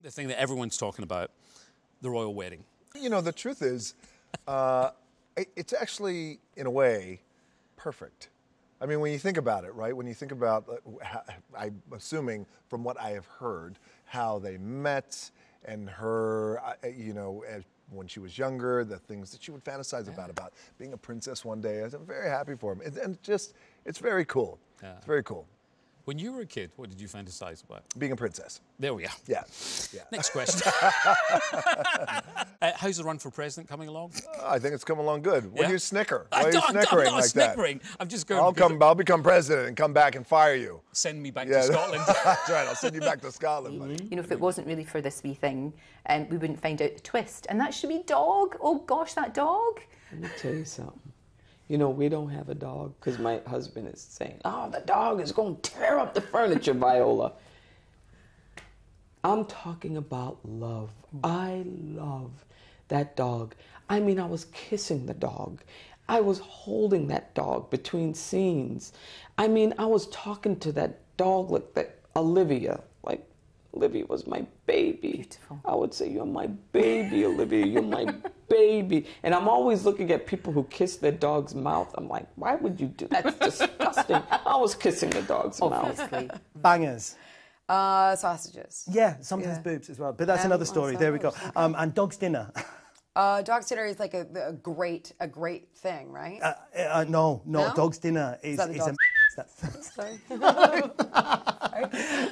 The thing that everyone's talking about, the royal wedding. You know, the truth is, it's actually, in a way, perfect. I mean, when you think about it, right? When you think about, I'm assuming from what I have heard, how they met and her, you know, when she was younger, the things that she would fantasize about being a princess one day. I'm very happy for him. And just, it's very cool. Yeah. It's very cool. When you were a kid, what did you fantasize about? Being a princess. There we are. Yeah. Yeah. Next question. How's the run for president coming along? I think it's coming along good. Why do you snicker? Why I'm are you snickering like snickering. that? I'm just going. I'll become president and come back and fire you. Send me back to Scotland. That's right. I'll send you back to Scotland, buddy. You know, if it wasn't really for this wee thing, we wouldn't find out the twist. And that should be dog. Oh gosh, that dog. Let me tell you something. You know, we don't have a dog because my husband is saying, oh, the dog is going to tear up the furniture, Viola. I'm talking about love. I love that dog. I mean, I was kissing the dog. I was holding that dog between scenes. I mean, I was talking to that dog like that Olivia. Like, Olivia was my baby. Beautiful. I would say, you're my baby, Olivia. You're my baby. And I'm always looking at people who kiss their dog's mouth. I'm like, why would you do that? That's disgusting. I was kissing the dog's mouth. Bangers. Sausages. Yeah, sometimes boobs as well. But that's another story. There we go. And dog's dinner. Dog's dinner is like a great thing, right? No, dog's dinner is that a... Sorry.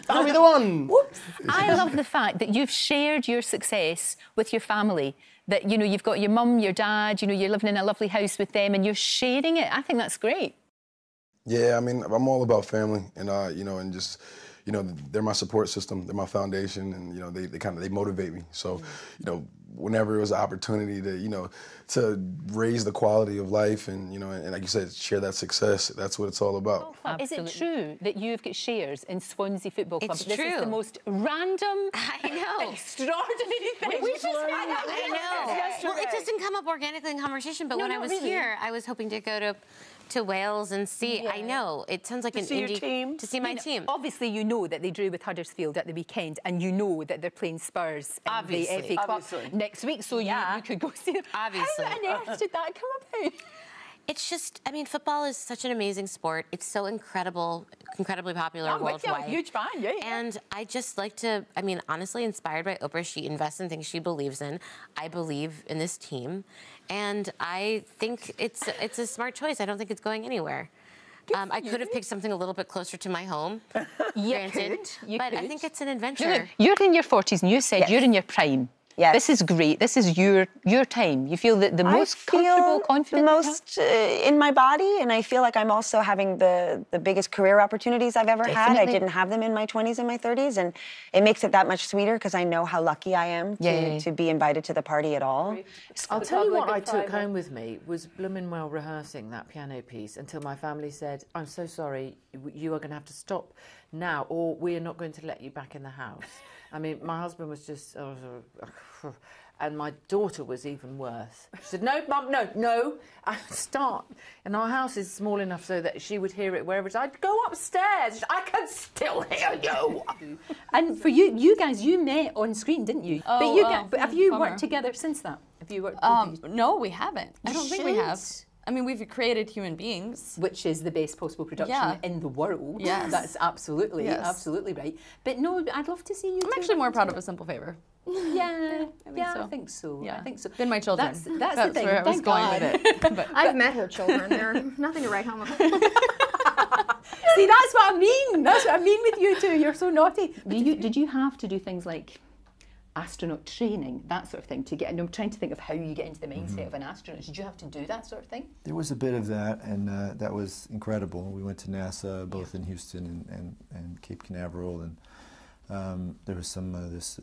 Tell me the one. Whoops. I love the fact that you've shared your success with your family. That, you know, you've got your mum, your dad, you know, you're living in a lovely house with them and you're sharing it. I think that's great. Yeah, I mean, I'm all about family and, you know, and just, you know, they're my support system, they're my foundation, and, you know, they motivate me. So, you know, whenever it was an opportunity to, you know, to raise the quality of life and, you know, and like you said, share that success, that's what it's all about. Oh, is it true that you've got shares in Swansea Football Club? It's this true. Is the most random, I know, extraordinary thing. I know. Well, it doesn't come up organically in conversation, but when I was here, I was hoping to go to Wales and see. I know it sounds like an indie team. To see my team. Obviously, you know that they drew with Huddersfield at the weekend, and you know that they're playing Spurs in the FA Cup next week. So you could go see them. Obviously. How on earth did that come about? It's just, I mean, football is such an amazing sport. It's so incredibly popular worldwide. I'm a huge fan, yeah. And I just like to, I mean, honestly, inspired by Oprah, she invests in things she believes in. I believe in this team. And I think it's a smart choice. I don't think it's going anywhere. I could have picked something a little bit closer to my home, granted, but I think it's an adventure. You're in your 40s and you said you're in your prime. Yes. This is great. This is your time. You feel that the most comfortable, confident? The most in my body, and I feel like I'm also having the biggest career opportunities I've ever had. I didn't have them in my 20s and my 30s, and it makes it that much sweeter because I know how lucky I am to be invited to the party at all. I'll tell you what I took home with me was blooming well rehearsing that piano piece until my family said, I'm so sorry, you are going to have to stop now or we are not going to let you back in the house. I mean, my husband was just, and my daughter was even worse. She said, no, Mum, no, start. And our house is small enough so that she would hear it wherever it's, I'd go upstairs. I can still hear you. And for you guys, you met on screen, didn't you? But have you worked together since that? Have you worked No, we haven't. I don't think we have. I mean, we've created human beings. Which is the best possible production in the world. Yes. That's absolutely right. But no, I'd love to see you I'm actually more proud of A Simple Favor. Yeah, I think so. Yeah. I think so. Than my children. That's the thing. Where I was going with it. But I've met her children. They're nothing to write home about. See, that's what I mean. That's what I mean with you two. You're so naughty. Did you have to do things like astronaut training, that sort of thing, to get? And I'm trying to think of how you get into the mindset of an astronaut. Did you have to do that sort of thing? There was a bit of that, and that was incredible. We went to NASA, both in Houston and Cape Canaveral, and there was some of this,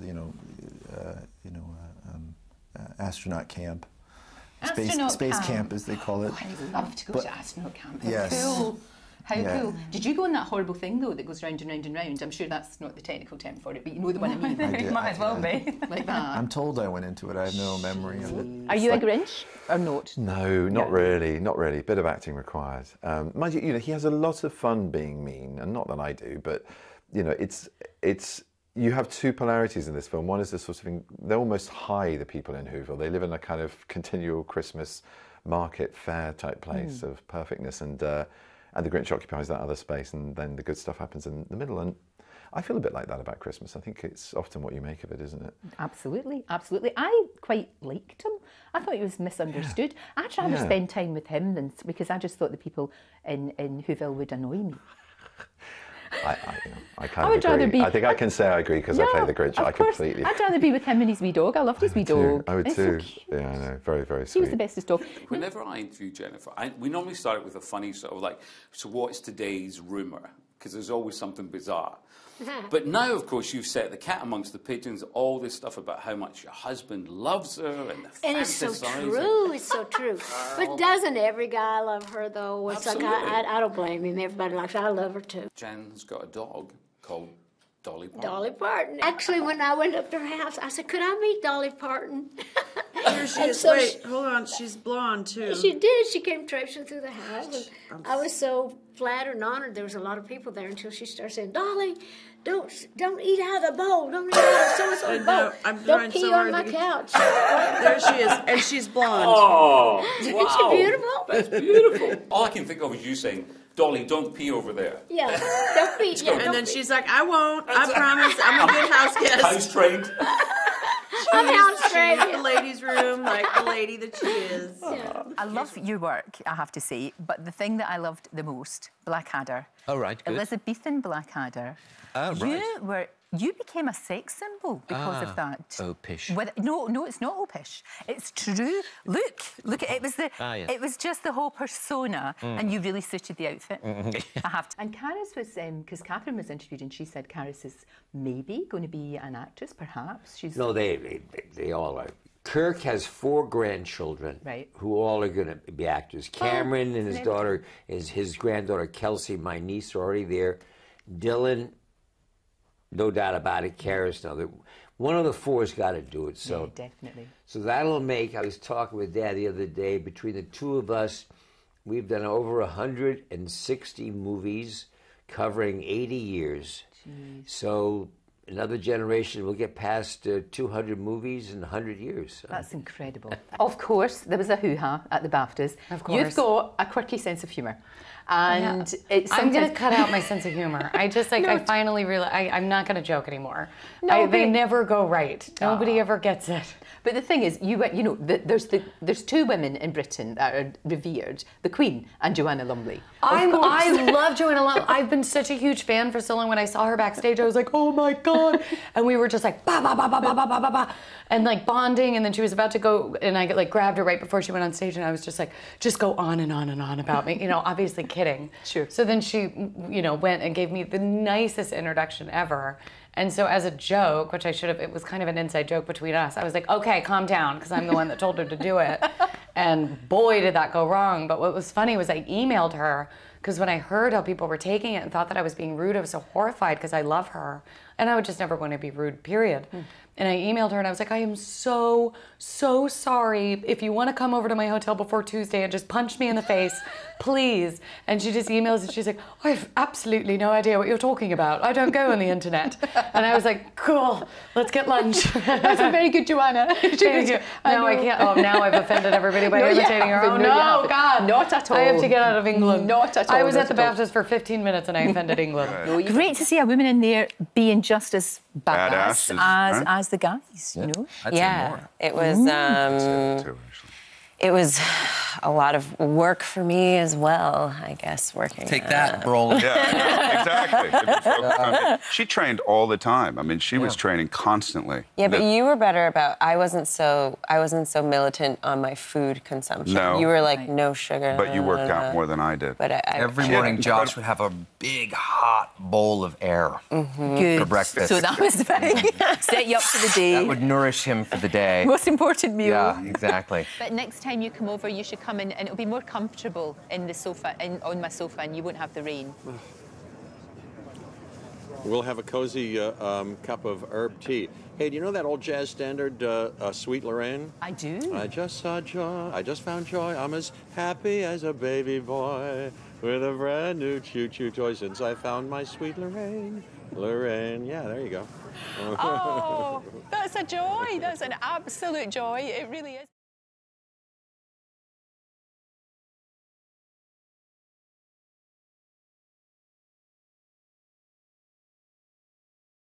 astronaut camp, space camp, as they call it. Oh, I'd love to go to astronaut camp. Yes. Cool. How cool. Did you go on that horrible thing, though, that goes round and round and round? I'm sure that's not the technical term for it, but you know the one I mean. It might as well be. Like that. I'm told I went into it. I have no memory of it. Are you a Grinch or not? No, not really, not really. Bit of acting required. Mind you, he has a lot of fun being mean, and not that I do, but, you know, it's you have two polarities in this film. One is the sort of, they're almost high, the people in Whoville. They live in a kind of continual Christmas market fair type place of perfectness, and the Grinch occupies that other space, and then the good stuff happens in the middle. And I feel a bit like that about Christmas. I think it's often what you make of it, isn't it? Absolutely, absolutely. I quite liked him. I thought he was misunderstood. I'd rather spend time with him than, because I just thought the people in Whoville would annoy me. I kind of agree. I think I can say I agree because I play the Grinch. I completely. I'd rather be with him and his wee dog. I loved his wee dog. I would too. So yeah, I know. Very, very sweet. He was the bestest dog. Whenever I interview Jennifer, we normally start it with a funny sort of like, so what's today's rumour? Because there's always something bizarre. But now, of course, you've set the cat amongst the pigeons, all this stuff about how much your husband loves her and it's so true, it's so true. But doesn't every guy love her, though? It's like, I don't blame him. Everybody likes her. I love her, too. Jan's got a dog called Dolly Parton. Dolly Parton. Actually, when I went up to her house, I said, could I meet Dolly Parton? Here she is. So wait, hold on. She's blonde, too. She did. She came traipsing through the house. And I was so flattered and honored. There was a lot of people there until she started saying, Dolly, don't eat out of the bowl. Don't eat out of so-and-so's bowl. Don't pee on my couch. There she is. And she's blonde. Oh, wow. Isn't she beautiful? That's beautiful. All I can think of is you saying, Dolly, don't pee over there. Yeah, don't pee. Yeah, and then she's like, I won't. I promise. I'm a good house guest. House trained. I'm house trained. She's in the ladies' room like the lady that she is. Yeah. I love your work, I have to say, but the thing that I loved the most, Blackadder. Oh, right, good. Elizabethan Blackadder. Oh, right. You became a sex symbol because of that. Opish. No, it's not opish. It's true. Look, it was yes. It was just the whole persona, and you really suited the outfit. I have to. And Caris was, because Catherine was interviewed, and she said Caris is maybe going to be an actress, perhaps. She's no, they all are. Kirk has 4 grandchildren, who all are going to be actors. Cameron and his daughter, his granddaughter Kelsey, my niece, are already there. Dylan. No doubt about it, Karis. No, one of the 4's got to do it. So yeah, definitely. So that'll make. I was talking with Dad the other day. Between the 2 of us, we've done over 160 movies, covering 80 years. Jeez. So another generation will get past 200 movies in 100 years. So. That's incredible. Of course, there was a hoo-ha at the BAFTAs. Of course. You've got a quirky sense of humour. And it's I'm going to cut out my sense of humor. I just, like, I finally realized I'm not going to joke anymore. They never go right. Nobody ever gets it. But the thing is, there's 2 women in Britain that are revered, the Queen and Joanna Lumley. I love Joanna Lumley. I've been such a huge fan for so long. When I saw her backstage, I was like, oh my God. And we were just like, ba, ba, ba, ba, ba, ba, ba, ba, ba, and like bonding. And then she was about to go, and I like grabbed her right before she went on stage, and I was just like, just go on and on and on about me. Obviously kidding. Sure. So then she, went and gave me the nicest introduction ever. And so as a joke, which I should have, it was kind of an inside joke between us, I was like, okay, calm down, because I'm the one that told her to do it. And boy, did that go wrong. But what was funny was I emailed her, because when I heard how people were taking it and thought that I was being rude, I was so horrified because I love her. And I would just never want to be rude, period. And I emailed her and I was like, I am so, so sorry. If you want to come over to my hotel before Tuesday and just punch me in the face, please. And she just emails and she's like, I have absolutely no idea what you're talking about. I don't go on the internet. And I was like, cool, let's get lunch. That's a very good Joanna. Thank you. No, I can't. Oh, now I've offended everybody by imitating her. Oh, no, God. Not at all. I have to get out of England. Not at all. I was at the BAFTAs for 15 minutes and I offended England. Great to see a woman in there being just as badass as the guys, you know? Yeah, it was. It was a lot of work for me as well, I guess, working. Take that, Brolin. Yeah, exactly. She trained all the time. I mean, she was training constantly. Yeah, but you were better about. I wasn't so militant on my food consumption. No. You were like no sugar. But you worked out more than I did. But every morning, Josh would have a big hot bowl of air for breakfast. So that was set you up for the day. That would nourish him for the day. Most important meal. Yeah, exactly. But next time you come over, you should come in, and it'll be more comfortable in the sofa, on my sofa, and you won't have the rain. We'll have a cozy cup of herb tea. Hey, do you know that old jazz standard, Sweet Lorraine? I do. I just saw joy. I just found joy. I'm as happy as a baby boy. with a brand new choo-choo toy since I found my sweet Lorraine. Lorraine, yeah, there you go. Oh, that's a joy. That's an absolute joy. It really is.